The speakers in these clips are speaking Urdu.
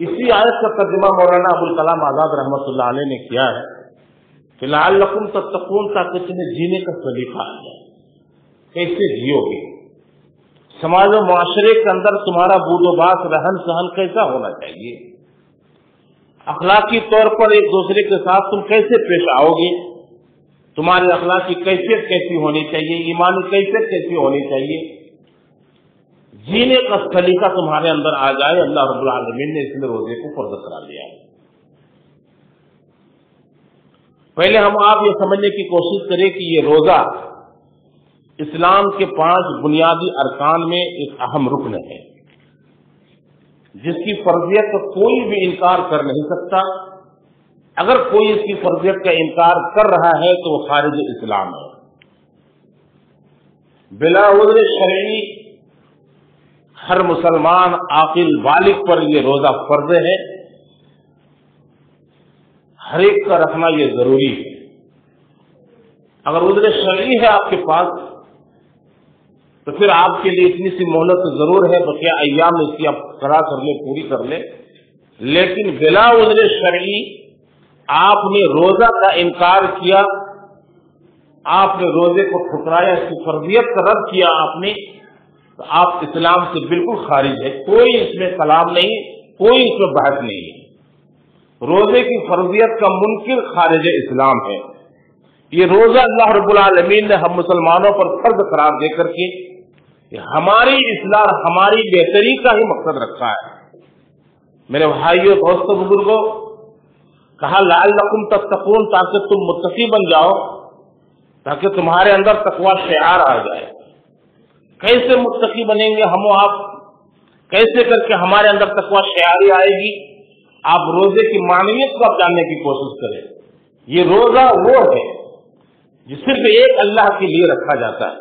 اسی آیت کا ترجمہ مولانا ابوال کلام آزاد رحمۃ اللہ علیہ نے کیا ہے کہ لعلکم تتقون، تاکہ تمہیں جینے کا سلیقہ آ جائے، کیسے جیو گے، سماج و معاشرے کے اندر تمہارا بود و باس، رہن سہن کیسا ہونا چاہیے، اخلاقی طور پر ایک دوسرے کے ساتھ تم کیسے پیش آؤ گے، تمہاری اخلاقی کیفیت کیسی ہونی چاہیے، ایمانی کیفیت کیسی ہونی چاہیے، جینے کا سلیقہ تمہارے اندر آ جائے، اللہ رب العالمین نے اس لیے روزے کو فرض قرار دیا ہے۔ پہلے ہم آپ یہ سمجھنے کی کوشش کریں کہ یہ روزہ اسلام کے 5 بنیادی ارکان میں ایک اہم رکن ہے، جس کی فرضیت کا کوئی بھی انکار کر نہیں سکتا۔ اگر کوئی اس کی فرضیت کا انکار کر رہا ہے تو وہ خارج اسلام ہے۔ بلا عذر شرعی ہر مسلمان عاقل بالغ پر یہ روزہ فرض ہے، ہر ایک کا رکھنا یہ ضروری ہے۔ اگر عذر شرعی ہے آپ کے پاس تو پھر آپ کے لیے اتنی سی مہلت ضرور ہے، بقیہ ایام اس کی آپ کرا کر لیں، پوری کر لیں، لیکن بلا عذر شرعی آپ نے روزہ کا انکار کیا، آپ نے روزے کو ٹھکرایا، اس کی فرضیت کا رد کیا آپ نے، تو آپ اسلام سے بالکل خارج ہے، کوئی اس میں کلام نہیں، کوئی اس میں بحث نہیں ہے۔ روزے کی فرضیت کا منکر خارج اسلام ہے۔ یہ روزہ اللہ رب العالمین نے ہم مسلمانوں پر فرض قرار دے کر کے ہماری اصلاح، ہماری بہتری کا ہی مقصد رکھا ہے۔ میرے بھائیوں، دوستوں، بزرگوں، کہا لعلکم تتقون، تاکہ تم متقی بن جاؤ، تاکہ تمہارے اندر تقوی شعار آ جائے۔ کیسے متقی بنیں گے ہم و آپ؟ کیسے کر کے ہمارے اندر تقوی شعاری آئے گی؟ آپ روزے کی معنویت کو آپ جاننے کی کوشش کریں۔ یہ روزہ وہ ہے جو صرف ایک اللہ کے لیے رکھا جاتا ہے۔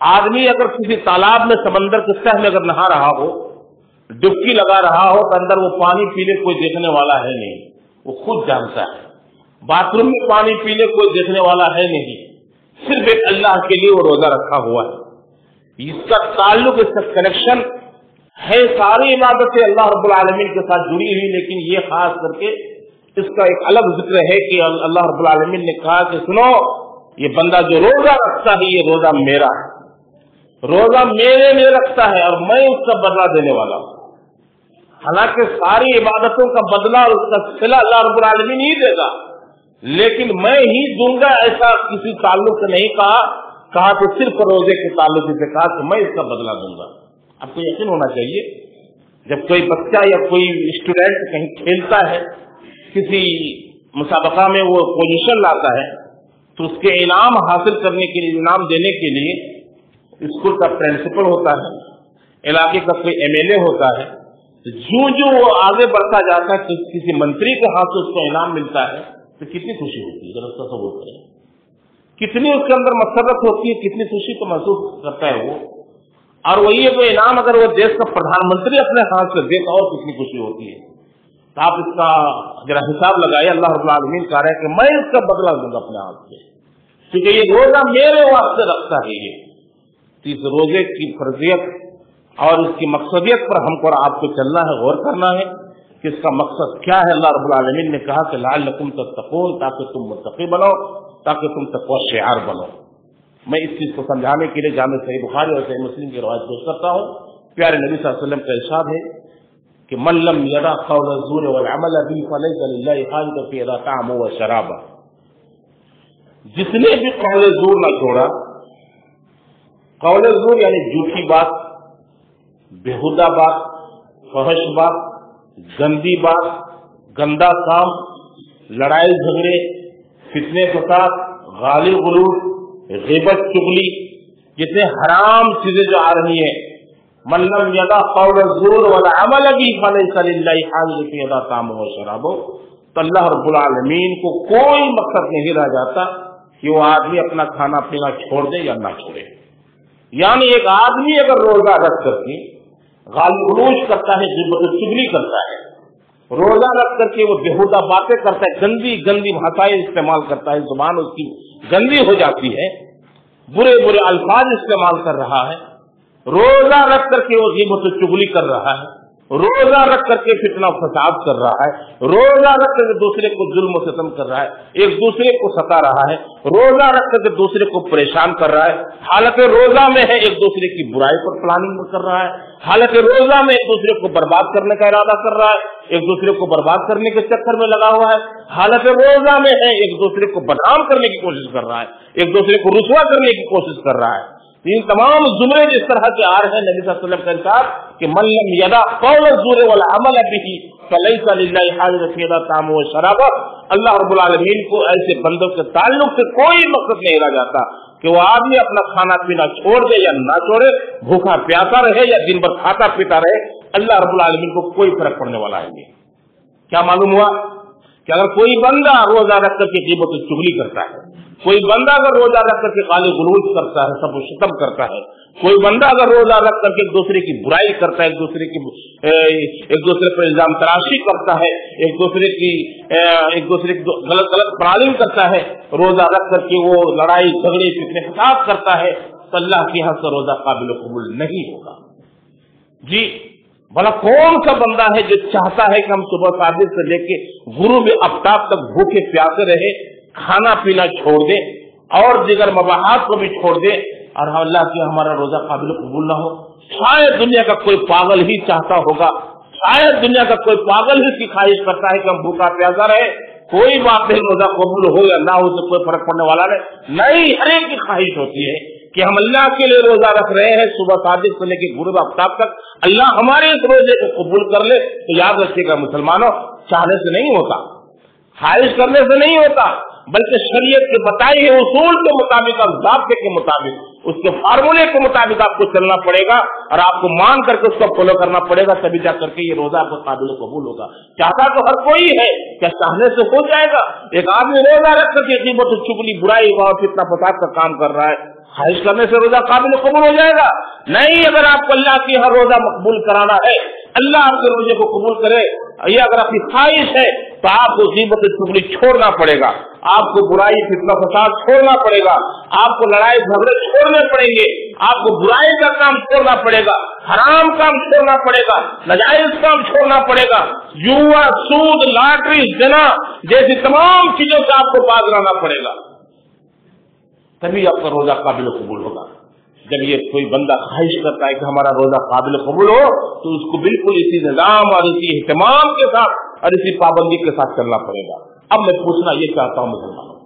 آدمی اگر کسی تالاب میں، سمندر کے تہہ میں اگر نہا رہا ہو، ڈبکی لگا رہا ہو تو اندر وہ پانی پی لے کوئی دیکھنے والا ہے نہیں، وہ خود جانتا ہے۔ باتھ روم میں پانی پی لے کوئی دیکھنے والا ہے نہیں، صرف ایک اللہ کے لیے وہ روزہ رکھا ہوا ہے۔ اس کا تعلق، اس کا کنیکشن ہے، ساری عبادتیں اللہ رب العالمین کے ساتھ جڑی ہوئی، لیکن یہ خاص کر کے اس کا ایک الگ ذکر ہے کہ اللہ رب العالمین نے کہا کہ سنو، یہ بندہ جو روزہ رکھتا ہے یہ روزہ میرا ہے، روزہ میرے لیے رکھتا ہے اور میں اس کا بدلہ دینے والا ہوں۔ حالانکہ ساری عبادتوں کا بدلہ اور اس کا صلہ اللہ رب العالمین ہی دے گا، لیکن میں ہی دوں گا ایسا کسی تعلق سے نہیں کہا کہ صرف روزے کے تعلق سے کہا کہ میں اس کا بدلہ دوں گا۔ آپ کو یقین ہونا چاہیے، جب کوئی بچہ یا کوئی اسٹوڈینٹ کہیں کھیلتا ہے، کسی مسابقہ میں وہ پوزیشن لاتا ہے، تو اس کے انعام حاصل کرنے کے لیے، انعام دینے کے لیے اسکول کا پرنسپل ہوتا ہے، علاقے کا کوئی MLA ہوتا ہے، جو وہ آگے بڑھتا جاتا ہے، کسی منتری کے ہاتھ سے اس کو انعام ملتا ہے تو کتنی خوشی ہوتی ہے، ذرا تصور کریں، کتنی اس کے اندر مسرت ہوتی ہے، کتنی خوشی کو محسوس کرتا ہے وہ۔ اور وہی وہ انعام اگر وہ دیش کا پردھان منتری اپنے ہاتھ سے دے تو اور کتنی خوشی ہوتی ہے۔ تو آپ اس کا ذرا حساب لگائیے، اللہ رب العالمین کہہ رہے ہیں کہ میں اس کا بدلہ دوں گا اپنے ہاتھ سے، کیونکہ یہ روزہ میرے واسطے رکھتا ہے۔ یہ اس روزے کی فرضیت اور اس کی مقصدیت پر ہم کو اور آپ کو چلنا ہے، غور کرنا ہے کہ اس کا مقصد کیا ہے۔ اللہ رب العالمین نے کہا کہ لعلکم تتقون، تاکہ تم متقی بنو، تاکہ تم تقوی شعار بنو۔ میں اس چیز کو سمجھانے کے لیے جامع صحیح بخاری اور صحیح مسلم کی روایت پیش کرتا ہوں۔ پیارے نبی صلی اللہ علیہ وسلم کا ارشاد ہے کہ من لم یدع قول الزور والعمل به فلیس للہ حاجۃ فی اذا طعمه وشرابه، جس نے بھی قول زور نہ چھوڑا، قول زور یعنی جھوٹی بات، بےہودہ بات، فحش بات، گندی بات، گندا کام، لڑائی جھگڑے، فتنے فساد، غالی غلوٹ، غیبت چغلی، جتنے حرام چیزیں جو آ رہی ہیں، من لم یدع قول الزور والعمل به فلیس للہ حاجۃ فی اذا طعمه وشرابه، تو اللہ رب العالمین کو کوئی مقصد نہیں رہ جاتا کہ وہ آدمی اپنا کھانا پینا چھوڑ دے یا نہ چھوڑے۔ یعنی ایک آدمی اگر روزہ رکھ کر کے غالی غلوش کرتا ہے، غیبت چغلی کرتا ہے، روزہ رکھ کر کے وہ بےہودہ باتیں کرتا ہے، گندی گندی بھاشائیں استعمال کرتا ہے، زبان اس کی گندی ہو جاتی ہے، برے برے الفاظ استعمال کر رہا ہے، روزہ رکھ کر کے وہ غیبت و چغلی کر رہا ہے، روزہ رکھ کر کے فتنہ فساد کر رہا ہے، روزہ رکھ کر کے دوسرے کو ظلم و ستم کر رہا ہے، ایک دوسرے کو ستا رہا ہے، روزہ رکھ کر کے دوسرے کو پریشان کر رہا ہے، حالت روزہ میں ہے ایک دوسرے کی برائی پر پلاننگ کر رہا ہے، حالت روزہ میں ایک دوسرے کو برباد کرنے کا ارادہ کر رہا ہے، ایک دوسرے کو برباد کرنے کے چکر میں لگا ہوا ہے، حالت روزہ میں ہے ایک دوسرے کو بدنام کرنے کی کوشش کر رہا ہے، ایک دوسرے کو رسوا کرنے کی کوشش کر رہا ہے۔ ان تمام زمرے جس طرح کے آ رہے ہیں، نبی صلی اللہ علیہ وسلم کا ارشاد کہ من لم یدع قول الزور والعمل به فلیس للہ حاجۃ فی طعام و شراب۔ اللہ رب العالمین کو ایسے بندوں کے تعلق سے کوئی مقصد نہیں رہ جاتا کہ وہ آدمی اپنا کھانا پینا چھوڑ دے یا نہ چھوڑے، بھوکا پیاسا رہے یا دن بھر کھاتا پیتا رہے، اللہ رب العالمین کو کوئی فرق پڑنے والا ہے نہیں۔ کیا معلوم ہوا کہ اگر کوئی بندہ روزہ رکھ کر کے غیبت و چغلی کرتا ہے، کوئی بندہ اگر روزہ رکھ کر کے گالی گلوچ کرتا ہے، سب و شتم کرتا ہے، کوئی بندہ اگر روزہ رکھ کر کے ایک دوسرے کی برائی کرتا ہے، ایک دوسرے پر الزام تراشی کرتا ہے، ایک دوسرے کی غلط پلاننگ کرتا ہے، روزہ رکھ کر کے وہ لڑائی جھگڑے فتنے فساد کرتا ہے، تو اللہ کے یہاں سے روزہ قابل قبول نہیں ہوگا۔ جی بھلا کون سا بندہ ہے جو چاہتا ہے کہ ہم صبح صادق سے لے کے غروب آفتاب تک بھوکے پیاسے رہے، کھانا پینا چھوڑ دے اور دیگر مباحات کو بھی چھوڑ دے، اور اللہ کی ہمارا روزہ قابل قبول نہ ہو؟ شاید دنیا کا کوئی پاگل ہی چاہتا ہوگا، شاید دنیا کا کوئی پاگل ہی اس کی خواہش کرتا ہے کہ ہم بھوکا پیاسا رہے، کوئی بات نہیں، روزہ قبول ہو یا نہ ہو تو کوئی فرق پڑنے والا نہیں۔ ہر ایک کی خواہش ہوتی ہے کہ ہم اللہ کے لیے روزہ رکھ رہے ہیں، صبح صادق سے لے کے غروب آفتاب تک اللہ ہمارے اس روزے کو قبول کر لے۔ تو یاد رکھیے گا مسلمانوں، چاہنے سے نہیں ہوتا، خواہش کرنے سے نہیں ہوتا، بلکہ شریعت کے بتائے ہوئے اصول کے مطابق اور ضابطے کے مطابق، اس کے فارمولے کے مطابق آپ کو چلنا پڑے گا اور آپ کو مان کر کے اس کو فالو کرنا پڑے گا، تبھی جا کر کے یہ روزہ آپ کو قابل قبول ہوگا۔ چاہتا تو ہر کوئی ہے، کیا چاہنے سے ہو جائے گا؟ ایک آدمی روزہ رکھ کر کے غیبت و چغلی برائی اور فتنہ فساد کا کام کر رہا ہے، خواہش کرنے سے روزہ قابل قبول ہو جائے گا؟ نہیں۔ اگر آپ کو اللہ کی ہر روزہ مقبول کرانا ہے، اللہ آپ کے روزے کو قبول کرے، یہ اگر آپ کی خواہش ہے تو آپ کو غیبت و چغلی چھوڑنا پڑے گا، آپ کو برائی فتنہ فساد چھوڑنا پڑے گا، آپ کو لڑائی جھگڑے چھوڑنے پڑیں گے، آپ کو برائی کا کام چھوڑنا پڑے گا، حرام کام چھوڑنا پڑے گا، ناجائز کام چھوڑنا پڑے گا، جوا، سود، لاٹری، زنا جیسی تمام چیزوں سے آپ کو باز رہنا پڑے گا، تبھی آپ کا روزہ قابل قبول ہوگا۔ جب یہ کوئی بندہ خواہش کرتا ہے کہ ہمارا روزہ قابل قبول ہو، تو اس کو بالکل اسی نظام اور اسی اہتمام کے ساتھ اور اسی پابندی کے ساتھ چلنا پڑے گا۔ اب میں پوچھنا یہ چاہتا ہوں مسلمانوں،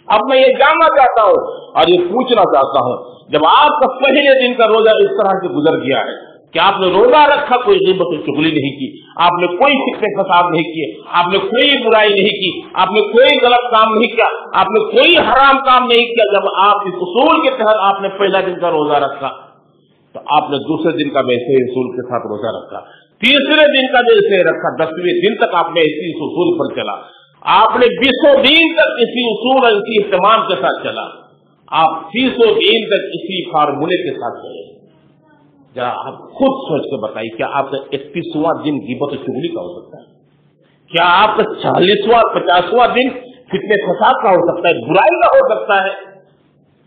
اب میں یہ جاننا چاہتا ہوں اور یہ پوچھنا چاہتا ہوں، جب آپ کا پہلے دن کا روزہ اس طرح سے گزر گیا ہے کہ آپ نے روزہ رکھا، کوئی غیبت و چغلی نہیں کی، آپ نے کوئی فتنے فساد نہیں کیے، آپ نے کوئی برائی نہیں کی، آپ نے کوئی غلط کام نہیں کیا، آپ نے کوئی حرام کام نہیں کیا، جب آپ اس اصول کے تحت آپ نے پہلا دن کا روزہ رکھا تو آپ نے دوسرے دن کا ویسے اصول کے ساتھ روزہ رکھا، تیسرے دن کا ویسے رکھا، 10ویں دن تک آپ نے اسی اصول پر چلا، آپ نے 20 دن تک اسی اصول اور اسی اہتمام کے ساتھ چلا، آپ 30 دن تک اسی فارمولے کے ساتھ چلے۔ ذرا آپ خود سوچ کے بتائیے، کیا آپ کا 31واں دن غیبت و چغلی کا ہو سکتا ہے؟ کیا آپ کا 40واں 50واں دن فتنے فساد کا ہو سکتا ہے، برائی کا ہو سکتا ہے؟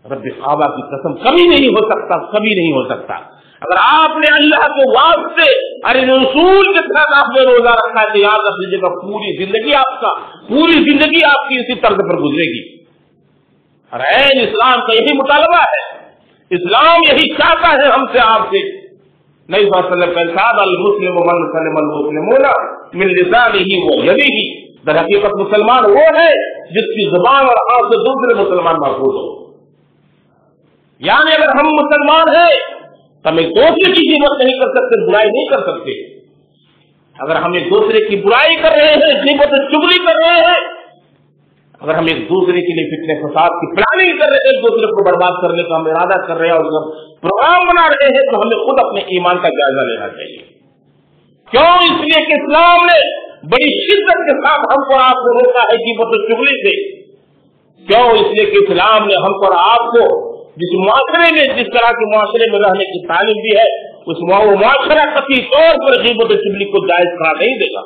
رب کعبہ کی قسم کبھی نہیں ہو سکتا، کبھی نہیں ہو سکتا۔ اگر آپ نے اللہ کے واسطے اور ان اصول کے تحت آپ نے روزہ رکھا ہے تو یاد رکھ لیجیے گا پوری زندگی آپ کی اسی طرز پر گزرے گی۔ اور اسلام کا یہی مطالبہ ہے، اسلام یہی چاہتا ہے ہم سے، آپ سے۔ نبی صلی اللہ علیہ وسلم کا ارشاد، المسلم من سلم المسلمون من لسانه ويده، در حقیقت مسلمان وہ ہے جس کی زبان اور ہاتھ سے دوسرے مسلمان محفوظ ہو۔ یعنی اگر ہم مسلمان ہیں تو ہم ایک دوسرے کی غیبت نہیں کر سکتے، برائی نہیں کر سکتے۔ اگر ہم ایک دوسرے کی برائی کر رہے ہیں، غیبت و چغلی کر رہے ہیں، اگر ہم ایک دوسرے کے لیے فتنے فساد کی پلاننگ کر رہے ہیں، ایک دوسرے کو برباد کرنے کا ہم ارادہ کر رہے ہیں اور جب پروگرام بنا رہے ہیں، تو ہمیں خود اپنے ایمان کا جائزہ لینا چاہیے۔ کیوں؟ اس لیے کہ اسلام نے بڑی شدت کے ساتھ ہم کو آپ کو روکا ہے غیبت و چغلی سے۔ کیوں؟ اس لیے کہ اسلام نے ہم کو اور آپ کو جس معاشرے میں، جس طرح کے معاشرے میں رہنے کی تعلیم دی ہے، اس معاشرہ قطعی طور پر غیبت و چغلی کو جائز قرار نہیں دے گا۔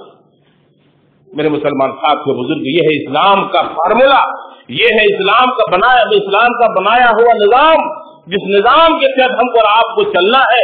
میرے مسلمان ساتھیو بزرگ، یہ ہے اسلام کا فارمولا، یہ ہے اسلام کا بنایا ہوا نظام، جس نظام کے تحت ہم کو اور آپ کو چلنا ہے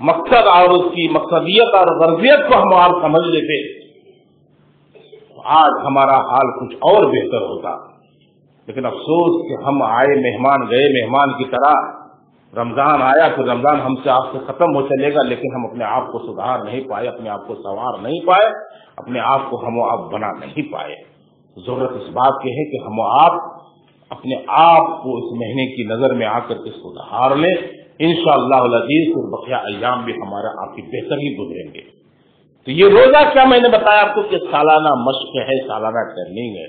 مقصد اور اس کی مقصدیت اور غرضیت کو ہم آپ سمجھ لیتے آج ہمارا حال کچھ اور بہتر ہوتا. لیکن افسوس کہ ہم آئے مہمان گئے مہمان کی طرح. رمضان آیا تو رمضان ہم سے آپ سے ختم ہو چلے گا، لیکن ہم اپنے آپ کو سدھار نہیں پائے، اپنے آپ کو سنوار نہیں پائے، اپنے آپ کو ہم و آپ بنا نہیں پائے. ضرورت اس بات کی ہے کہ ہم و آپ اپنے آپ کو اس مہینے کی نظر میں آ کر کے سدھار لیں. انشاءاللہ العزیز تو بقیہ ایام بھی ہمارا آپ کی بہتر ہی گزریں گے. تو یہ روزہ کیا میں نے بتایا آپ کو کہ سالانہ مشق ہے، سالانہ ٹریننگ ہے.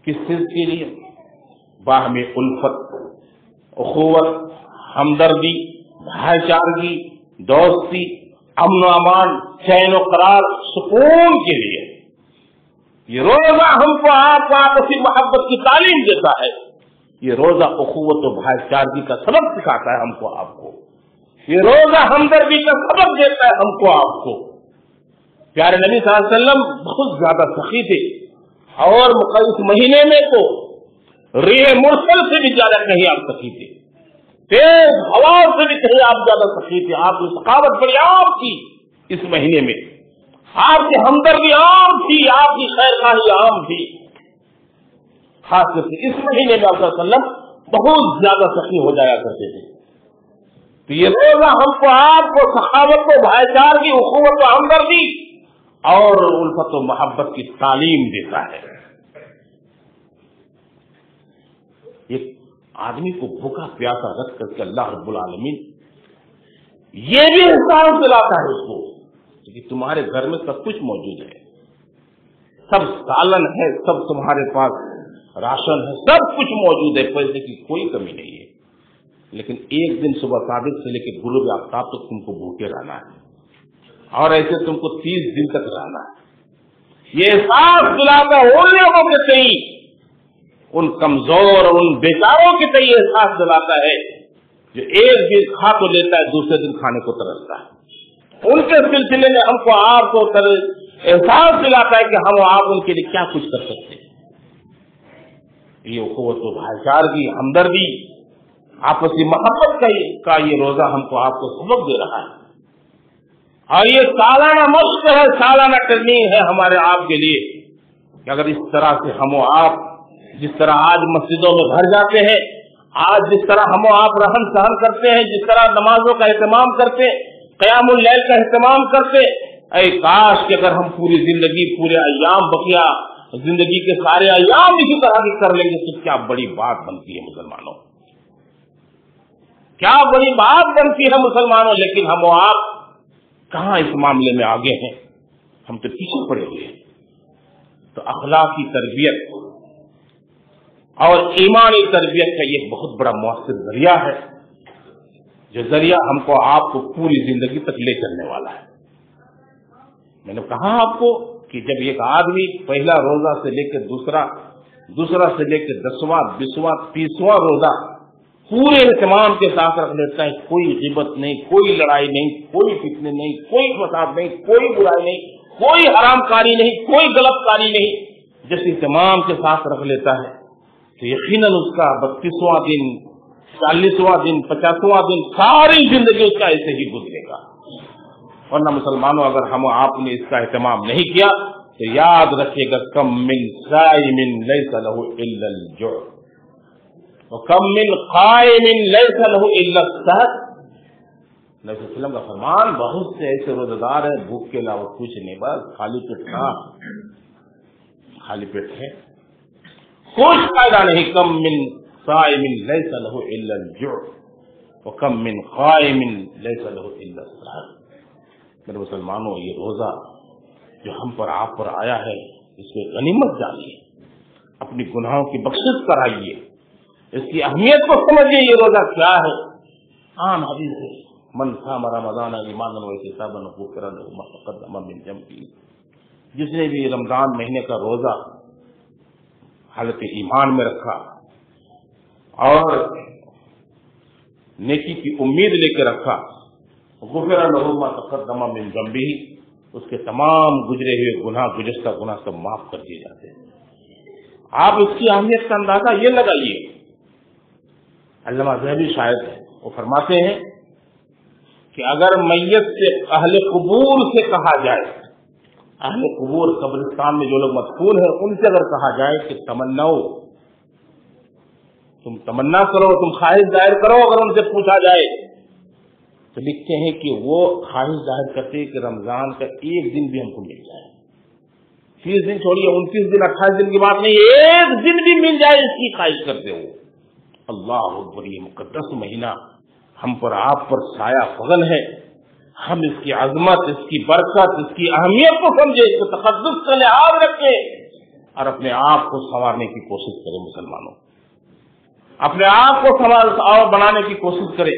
کس چیز کے لیے؟ باہمی الفت، اخوت، ہمدردی، بھائی چارگی، دوستی، امن و امان، چین و قرار، سکون کے لیے. یہ روزہ ہم کو آپ کو آپسی محبت کی تعلیم دیتا ہے. یہ روزہ اخوت و بھائی چارگی کا سبق سکھاتا ہے ہم کو آپ کو. یہ روزہ ہمدردی کا سبق دیتا ہے ہم کو آپ کو. پیارے نبی صلی اللہ علیہ وسلم بہت زیادہ سخی تھے اور اس مہینے میں تو ریح مرسل سے بھی زیادہ کہیں آپ سخی تھے، تیز ہوا سے بھی کہیں آپ زیادہ سخی تھے. آپ کی ثقافت بڑی عام تھی اس مہینے میں، آپ کی ہمدردی عام تھی، آپ کی خیر خواہی عام تھی. خاص کر کے اس مہینے میں آپ صلی اللہ علیہ وسلم بہت زیادہ سخی ہو جایا کرتے تھے. تو یہ روزہ ہم کو آپ کو سخاوت کو، بھائی چارگی، اخوت و ہمدردی اور الفت و محبت کی تعلیم دیتا ہے. ایک آدمی کو بھوکا پیاسا رکھ کر کے اللہ رب العالمین یہ بھی احساس دلاتا ہے اس کو کہ تمہارے گھر میں سب کچھ موجود ہے، سب سالن ہے، سب تمہارے پاس راشن ہے، سب کچھ موجود ہے، پیسے کی کوئی کمی نہیں ہے، لیکن ایک دن صبح صادق سے لے کے غروب آفتاب تک تم کو بھوکے رہنا ہے اور ایسے تم کو 30 دن تک رہنا ہے. یہ احساس دلاتا ہے ان لوگوں کے تئیں، ان کمزور اور ان بیچاروں کے تئیں احساس دلاتا ہے جو ایک دن کھا تو لیتا ہے، دوسرے دن کھانے کو ترستا ہے. ان کے سلسلے میں ہم کو آپ کو احساس دلاتا ہے کہ ہم آپ ان کے لیے کیا کچھ کر سکتے ہیں. یہ اخوت و بھائی چارگی، ہمدردی، آپسی محبت کا یہ روزہ ہم کو آپ کو سبق دے رہا ہے. اور یہ سالانہ مشق ہے، سالانہ ٹریننگ ہے ہمارے آپ کے لیے کہ اگر اس طرح سے ہم و آپ جس طرح آج مسجدوں میں بھر جاتے ہیں، آج جس طرح ہم و آپ رہن سہن کرتے ہیں، جس طرح نمازوں کا اہتمام کرتے، قیام اللیل کا اہتمام کرتے، اے کاش کہ اگر ہم پوری زندگی، پورے ایام، بقیہ زندگی کے سارے ایام اسی طرح کی کر لیں گے تو کیا بڑی بات بنتی ہے مسلمانوں، کیا بڑی بات بنتی ہے مسلمانوں. لیکن ہم و آپ کہاں اس معاملے میں آگے ہیں، ہم تو پیچھے پڑے ہوئے ہیں. تو اخلاقی تربیت اور ایمانی تربیت کا یہ بہت بڑا مؤثر ذریعہ ہے، جو ذریعہ ہم کو آپ کو پوری زندگی تک لے چلنے والا ہے. میں نے کہا آپ کو کہ جب ایک آدمی پہلا روزہ سے لے کے دوسرا سے لے کے 10واں 20واں 30واں روزہ پورے اہتمام کے ساتھ رکھ لیتا ہے، کوئی غیبت نہیں، کوئی لڑائی نہیں، کوئی فتنے نہیں، کوئی فساد نہیں، کوئی برائی نہیں، کوئی حرام کاری نہیں، کوئی غلط کاری نہیں، جس اہتمام کے ساتھ رکھ لیتا ہے تو یقیناً اس کا 32واں دن، 40واں دن، 50واں دن، ساری زندگی اس کا ایسے ہی گزرے گا. ورنہ مسلمانوں اگر ہم آپ نے اس کا اہتمام نہیں کیا تو یاد رکھیے گا، کم من صائم لیس لہ الا الجوع وکم من قائم لیس لہ الا السحر. نبی صلی اللہ علیہ وسلم کا فرمان، بہت سے ایسے روزہ دار ہیں بھوک کے علاوہ کچھ نہیں، بس خالی پیٹ تھا، خالی پیٹ ہے، کچھ فائدہ نہیں. کم من صائم لیس لہ الا الجوع وکم من قائم لیس لہ الا السحر. میرے مسلمانوں، یہ روزہ جو ہم پر آپ پر آیا ہے اس میں غنیمت جانیے، اپنی گناہوں کی بخشش کرائیے، اس کی اہمیت کو سمجھیے. یہ روزہ کیا ہے؟ عام حدیث ہے، من صام رمضان ایمانا واحتسابا غفر له ما تقدم من ذنبه. جس نے بھی رمضان مہینے کا روزہ حالت ایمان میں رکھا اور نیکی کی امید لے کے رکھا، غفر له ما تقدم من ذنبه، اس کے تمام گزرے ہوئے گناہ، گزشتہ گناہ سب معاف کر دیے جاتے ہیں. آپ اس کی اہمیت کا اندازہ یہ لگائیے. علامہ ذہبی شاعر ہیں، وہ فرماتے ہیں کہ اگر میت سے اہل قبور سے کہا جائے، اہل قبور قبرستان میں جو لوگ مدفون ہیں ان سے اگر کہا جائے کہ تمناؤ، تم تمنا کرو، تم خواہش ظاہر کرو، اگر ان سے پوچھا جائے تو لکھتے ہیں کہ وہ خواہش ظاہر کرتے کہ رمضان کا ایک دن بھی ہم کو مل جائے، 30 دن چھوڑیے، 29 دن 28 دن کی بات نہیں، ایک دن بھی مل جائے اس کی خواہش کرتے ہو۔ اللہ اکبر، یہ مقدس مہینہ ہم پر آپ پر سایہ فغن ہے، ہم اس کی عظمت، اس کی برکت، اس کی اہمیت کو سمجھے، اس کو تقدس کا لحاظ رکھے اور اپنے آپ کو سنوارنے کی کوشش کرے۔ مسلمانوں، اپنے آپ کو سنوار اور بنانے کی کوشش کرے۔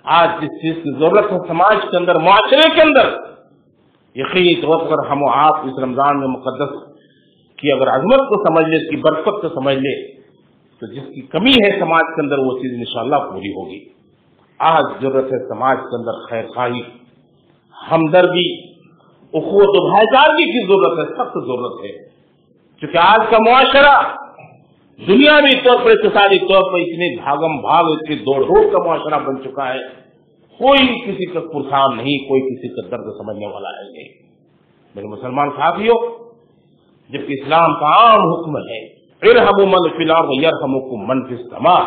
آج جس چیز کی ضرورت ہے سماج کے اندر، معاشرے کے اندر، یقینی طور پر ہم و آپ اس رمضان میں مقدس کی اگر عظمت کو سمجھ لے، اس کی برکت کو سمجھ لے، تو جس کی کمی ہے سماج کے اندر وہ چیز انشاءاللہ پوری ہوگی۔ آج ضرورت ہے سماج کے اندر خیر خواہی، ہمدردی، اخوت و بھائی چارگی کی ضرورت ہے، سخت ضرورت ہے، کیونکہ آج کا معاشرہ دنیاوی طور پر، اقتصادی طور پر اتنے بھاگم بھاگ، اتنی دوڑ دھوپ کا معاشرہ بن چکا ہے، کوئی کسی کا پرسان نہیں، کوئی کسی کا درد سمجھنے والا ہے نہیں۔ میرے مسلمان ساتھیوں، جبکہ اسلام کا عام حکم ہے ارحموا من فی الارض یرحمکم من فی السماء،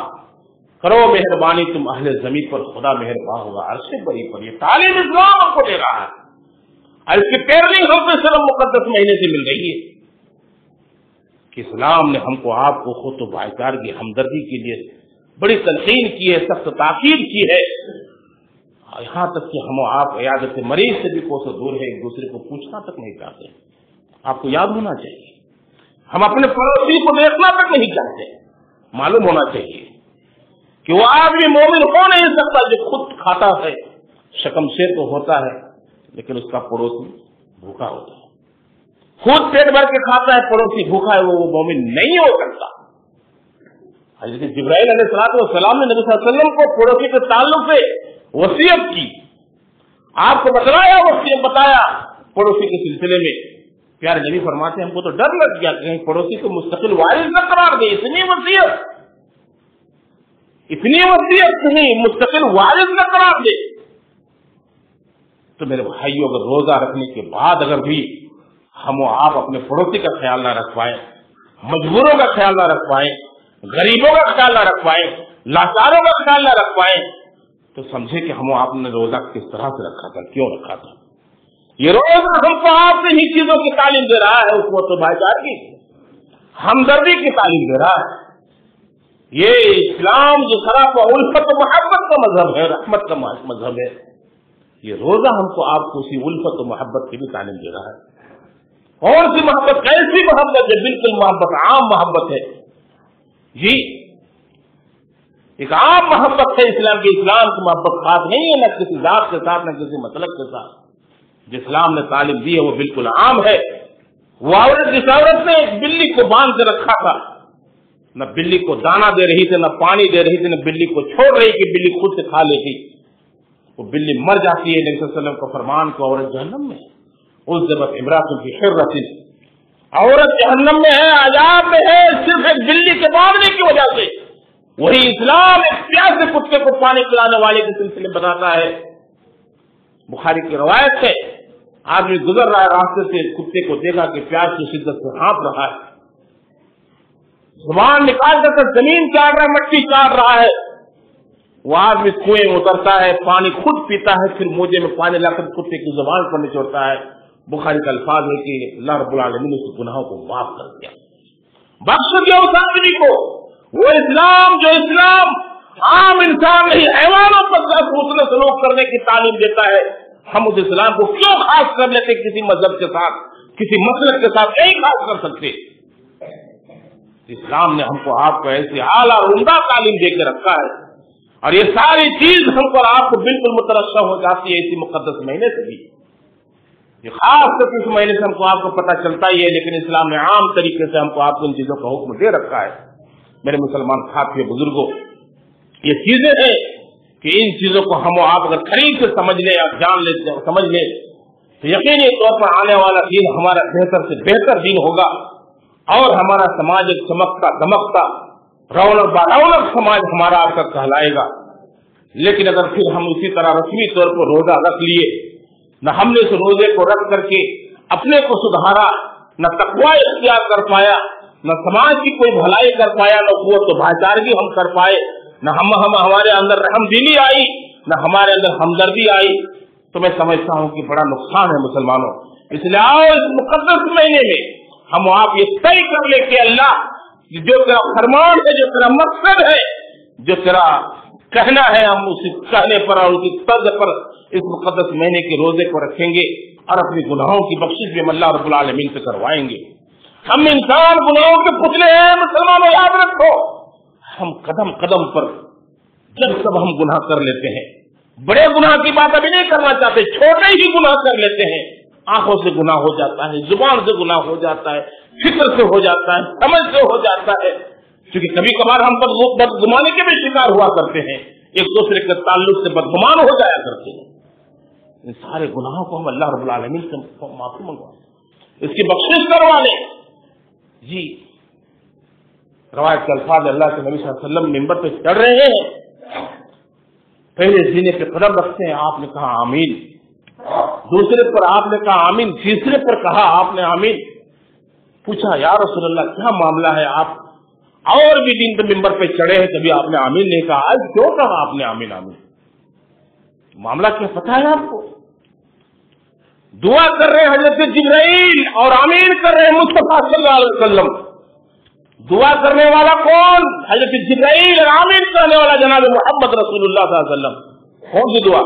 کرو مہربانی تم اہل زمین پر، خدا مہربان ہوگا عرش بری پر۔ یہ تعلیم اسلام ہم کو دے رہا ہے اور اس کی پیروی ہم کو صرف مقدس مہینے سے مل رہی ہے کہ اسلام نے ہم کو آپ کو خود و بھائی چارگی، ہمدردی کے لیے بڑی تلقین کی ہے، سخت تاکید کی ہے، یہاں تک کہ ہم آپ عیادت مریض سے بھی کوسوں دور ہے، ایک دوسرے کو پوچھنا تک نہیں چاہتے۔ آپ کو یاد ہونا چاہیے، ہم اپنے پڑوسی کو دیکھنا تک نہیں چاہتے۔ معلوم ہونا چاہیے کہ وہ آدمی مومن ہو نہیں سکتا جو خود کھاتا ہے، شکم سے تو ہوتا ہے لیکن اس کا پڑوسی بھوکا ہوتا ہے، خود پیٹ بھر کے کھاتا ہے، پڑوسی بھوکا ہے، وہ مومن نہیں ہو سکتا۔ حضرت جبرائیل علیہ السلام نے نبی صلی اللہ علیہ وسلم کو پڑوسی کے تعلق سے وصیت کی، آپ کو بتلایا، وصیت بتایا پڑوسی کے سلسلے میں۔ پیارے نبی فرماتے ہیں ہم کو تو ڈر لگ گیا کہ پڑوسی کو مستقل وارث نہ قرار دے، اتنی وصیت نہیں، مستقل وارث نہ قرار دے۔ تو میرے بھائیوں، اگر روزہ رکھنے کے بعد اگر بھی ہم و آپ اپنے پڑوسی کا خیال نہ رکھ پائیں، مجبوروں کا خیال نہ رکھ پائیں، غریبوں کا خیال نہ رکھ پائیں، لاچاروں کا خیال نہ رکھ پائیں، تو سمجھے کہ ہم و آپ نے روزہ کس طرح سے رکھا تھا، کیوں رکھا تھا۔ یہ روزہ ہم کو آپ سے ہی چیزوں کی تعلیم دے رہا ہے، اخوت و بھائی چارگی، ہمدردی کی تعلیم دے رہا ہے۔ یہ اسلام جو سراپا الفت و محبت کا مذہب ہے، رحمت کا مذہب ہے، یہ روزہ ہم کو آپ کو اسی الفت و محبت کی بھی تعلیم دے رہا ہے۔ کون سی محبت، کیسی محبت ہے؟ بالکل محبت عام محبت ہے جی، ایک عام محبت ہے اسلام کی۔ اسلام کی محبت خاص نہیں ہے، نہ کسی ذات کے ساتھ، نہ کسی مطلب کے ساتھ۔ جو اسلام نے تعلیم دی ہے وہ بالکل عام ہے۔ وہ عورت، جس عورت نے ایک بلی کو باندھ کے رکھا تھا، نہ بلی کو دانا دے رہی تھی، نہ پانی دے رہی تھی، نہ بلی کو چھوڑ رہی کہ بلی خود سے کھا لیتی، وہ بلی مر جاتی ہے۔ نبی صلی اللہ علیہ وسلم کا فرمان کو عورت جہنم میں ہے، اس زبط امراۃ فی حرۃ، عورت جہنم میں ہے، عذاب میں ہے، صرف ایک بلی کے باندھنے کی وجہ سے۔ وہی اسلام ایک پیاسے کتے کو پانی پلانے والے کے سلسلے میں بتاتا ہے۔ بخاری کی روایت ہے، آدمی گزر رہا ہے راستے سے، کتے کو دیکھا کہ پیاس کی شدت سے ہانپ رہا ہے، زبان نکال کر زمین چاٹ رہا ہے، مٹی چاٹ رہا ہے۔ وہ آدمی کنویں میں اترتا ہے، پانی خود پیتا ہے، پھر موجے میں پانی لا کر کتے کی زبان پر نچوڑتا ہے۔ بخاری کا الفاظ ہے کہ اللہ رب العالمین نے اس گناہوں کو معاف کر دیا، بخش دیا اس آدمی کو۔ وہ اسلام جو اسلام عام انسان نہیں، حیوانوں پر حسن سلوک کرنے کی تعلیم دیتا ہے، ہم اس اسلام کو کیوں خاص کر لیتے کسی مذہب کے ساتھ، کسی مسلک کے ساتھ نہیں خاص کر سکتے۔ اسلام نے ہم کو آپ کو ایسی اعلیٰ عمدہ تعلیم دے کے رکھا ہے، اور یہ ساری چیز ہم کو آپ کو بالکل مترشح ہو جاتی ہے اسی مقدس مہینے سے بھی۔ یہ خاص طور اس مہینے سے ہم کو آپ کو پتہ چلتا ہی ہے، لیکن اسلام نے عام طریقے سے ہم کو آپ کو ان چیزوں کا حکم دے رکھا ہے۔ میرے مسلمان ساتھیوں، بزرگوں، یہ چیزیں ہیں کہ ان چیزوں کو ہم و آپ اگر قریب سے سمجھ لیں اور جان لیں، سمجھ لیں، تو یقینی طور پر آنے والا دین ہمارا بہتر سے بہتر دین ہوگا، اور ہمارا سماج ایک چمکتا دمکتا رونق با رونق سماج ہمارا آپ کا کہلائے گا۔ لیکن اگر پھر ہم اسی طرح رسمی طور پر روزہ رکھ لیے، نہ ہم نے اس روزے کو رکھ کر کے اپنے کو سدھارا، نہ تقوی اختیار کر پایا، نہ سماج کی کوئی بھلائی کر پایا، نہ قوت و بھائی چارگی ہم کر پائے، نہ ہمارے اندر رحم دلی آئی، نہ ہمارے اندر ہمدردی آئی، تو میں سمجھتا ہوں کہ بڑا نقصان ہے مسلمانوں۔ اس لیے آؤ اس مقدس مہینے میں ہم آپ یہ طے کر لیں کہ اللہ جو تیرا فرمان ہے، جو تیرا مقصد ہے، جو تیرا کہنا ہے، ہم اسی کہنے پر اور اسی طرز پر اس مقدس مہینے کے روزے کو رکھیں گے اور اپنی گناہوں کی بخشش بھی ہم اللہ رب العالمین سے کروائیں گے۔ ہم انسان گناہوں کے پتلے ہیں مسلمانوں، یاد رکھو، ہم قدم قدم پر جب سب ہم گناہ کر لیتے ہیں، بڑے گناہ کی بات ابھی نہیں کرنا چاہتے، چھوٹے ہی گناہ کر لیتے ہیں، آنکھوں سے گناہ ہو جاتا ہے، زبان سے گناہ ہو جاتا ہے، فکر سے ہو جاتا ہے، سمجھ سے ہو جاتا ہے، کیونکہ کبھی کبھار ہم بدگمانی کے بھی شکار ہوا کرتے ہیں، ایک دوسرے کے تعلق سے بدگمان ہو جایا کرتے ہیں۔ ان سارے گناہوں کو ہم اللہ رب العالمین سے معافی منگوائیں، اس کی بخشش کروا لیں۔ جی روایت کے الفاظ، اللہ کے نبی صلی اللہ علیہ وسلم منبر پہ چڑھ رہے ہیں، پہلے سینے پہ قدم رکھتے ہیں، آپ نے کہا آمین، دوسرے پر آپ نے کہا آمین، تیسرے پر کہا آپ نے آمین۔ پوچھا یا رسول اللہ کیا معاملہ ہے، آپ اور بھی دن تو ممبر پہ چڑھے ہیں، کبھی آپ نے آمین نہیں کہا، آج کیوں کہا آپ نے آمین آمین؟ معاملہ کیا پتا ہے آپ کو؟ دعا کر رہے ہیں حضرت جبرائیل اور آمین کر رہے ہیں مصطفیٰ صلی اللہ علیہ وسلم۔ دعا کرنے والا کون؟ حضرت جبرائیل، اور آمین کرنے والا جناب محمد رسول اللہ صلی اللہ علیہ وسلم۔ کون سی دعا؟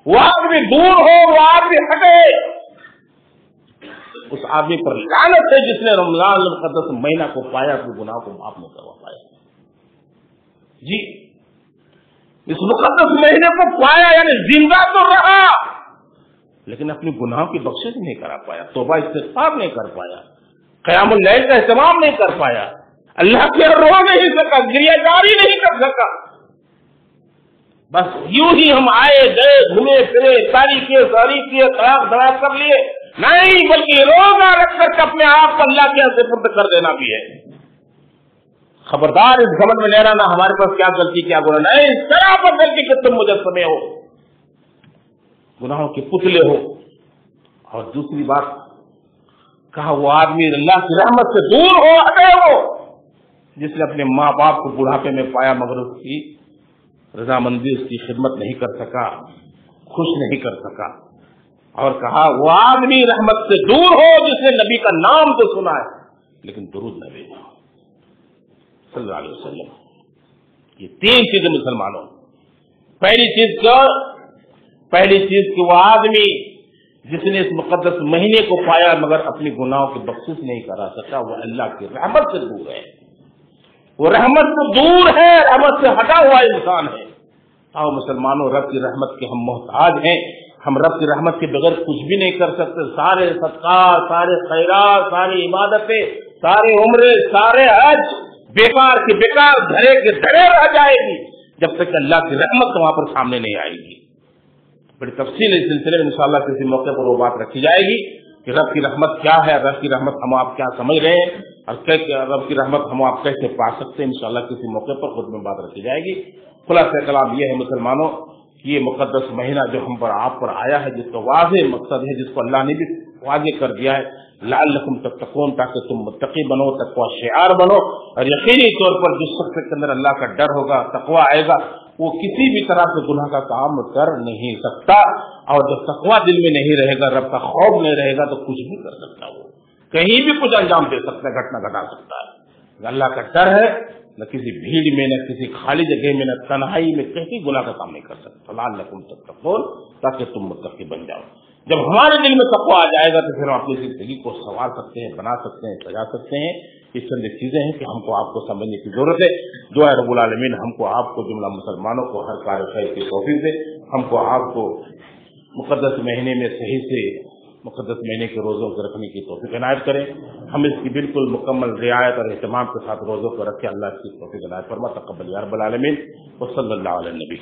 وہ آدمی دور ہو، وہ آدمی ہٹے، اس آدمی پر لعنت ہے جس نے رمضان المقدس مہینہ کو پایا، اپنے گناہ کو معاف نہیں کروا پایا۔ جی اس مقدس مہینے کو پایا، یعنی زندہ تو رہا لیکن اپنی گناہوں کی بخشش نہیں کرا پایا، توبہ استغفار نہیں کر پایا، قیام اللیل کا اہتمام نہیں کر پایا، اللہ کے رو نہیں سکا، گریہ جاری نہیں کر سکا، بس یوں ہی ہم آئے گئے، گھومے پھرے، ساری کیے خراب خراب کر لیے، نہیں بلکہ روزہ رکھ کر اپنے آپ کو اللہ کے سپرد کر دینا بھی ہے۔ خبردار اس گھمنڈ میں نہیں رہنا ہمارے پاس کیا غلطی کیا گناہ، نہیں، اس طرح پر غلطی کہ تم مجسمے ہو، گناہوں کے پتلے ہو۔ اور دوسری بات کہا وہ آدمی اللہ کی رحمت سے دور ہو، ہٹے ہو، جس نے اپنے ماں باپ کو بڑھاپے میں پایا مگر اس کی رضامندی، اس کی خدمت نہیں کر سکا، خوش نہیں کر سکا۔ اور کہا وہ آدمی رحمت سے دور ہو جس نے نبی کا نام تو سنا ہے لیکن درود نہ بھیجا صلی اللہ علیہ وسلم۔ یہ تین چیزیں مسلمانوں، پہلی چیز کیا؟ پہلی چیز کہ وہ آدمی جس نے اس مقدس مہینے کو پایا مگر اپنی گناہوں کی بخشش نہیں کرا سکا، وہ اللہ کی رحمت سے دور ہے، وہ رحمت سے دور ہے، رحمت سے ہٹا ہوا انسان ہے۔ آؤ مسلمانوں، رب کی رحمت کے ہم محتاج ہیں، ہم رب کی رحمت کے بغیر کچھ بھی نہیں کر سکتے۔ سارے صدقات، سارے خیرات، ساری عبادتیں، سارے عمرے، سارے حج بیکار کے بیکار، دھرے کے دھرے رہ جائے گی جب تک اللہ کی رحمت وہاں پر سامنے نہیں آئے گی۔ بڑی تفصیل اس سلسلے میں انشاءاللہ کسی موقع پر وہ بات رکھی جائے گی کہ رب کی رحمت کیا ہے، رب کی رحمت ہم آپ کیا سمجھ رہے ہیں، اور رب کی رحمت ہم آپ کیسے پا سکتے ہیں، انشاءاللہ کسی موقع پر خود میں بات رکھی جائے گی۔ خلاصہ کلام یہ ہے مسلمانوں، یہ مقدس مہینہ جو ہم پر آپ پر آیا ہے، جس کا واضح مقصد ہے، جس کو اللہ نے بھی واضح کر دیا ہے، لعلکم تتقون، تاکہ تم متقی بنو، تقوی شعار بنو، اور یقینی طور پر جس شخص کے اندر اللہ کا ڈر ہوگا، تقوی آئے گا، وہ کسی بھی طرح سے گناہ کا کام کر نہیں سکتا، اور جب تقوی دل میں نہیں رہے گا، رب کا خوف نہیں رہے گا، تو کچھ بھی کر سکتا، وہ کہیں بھی کچھ انجام دے سکتا ہے، گھٹنا گھٹا سکتا ہے۔ اللہ کا ڈر ہے، نہ کسی بھیڑ میں، نہ کسی خالی جگہ میں، نہ تنہائی میں کہیں گناہ کا کام نہیں کر سکتا۔ لعلکم تتقون، تاکہ تم متقی بن جاؤ۔ جب ہمارے دل میں تقوی آ جائے گا تو پھر ہم اپنی زندگی کو سنوار سکتے ہیں، بنا سکتے ہیں، سجا سکتے ہیں۔ یہ چند چیزیں ہیں کہ ہم کو آپ کو سمجھنے کی ضرورت ہے۔ دعا رب العالمین ہم کو آپ کو جملہ مسلمانوں کو ہر کار خیر کی توفیق دے، ہم کو آپ کو مقدس مہینے میں صحیح سے مقدس مہینے کے روزوں کو رکھنے کی توفیق عنایت کریں، ہم اس کی بالکل مکمل رعایت اور اہتمام کے ساتھ روزوں کو رکھیں۔ اللہ اس کی توفیق عنایت فرما، تقبل یا رب العالمین، وصلی اللہ علیہ النبی۔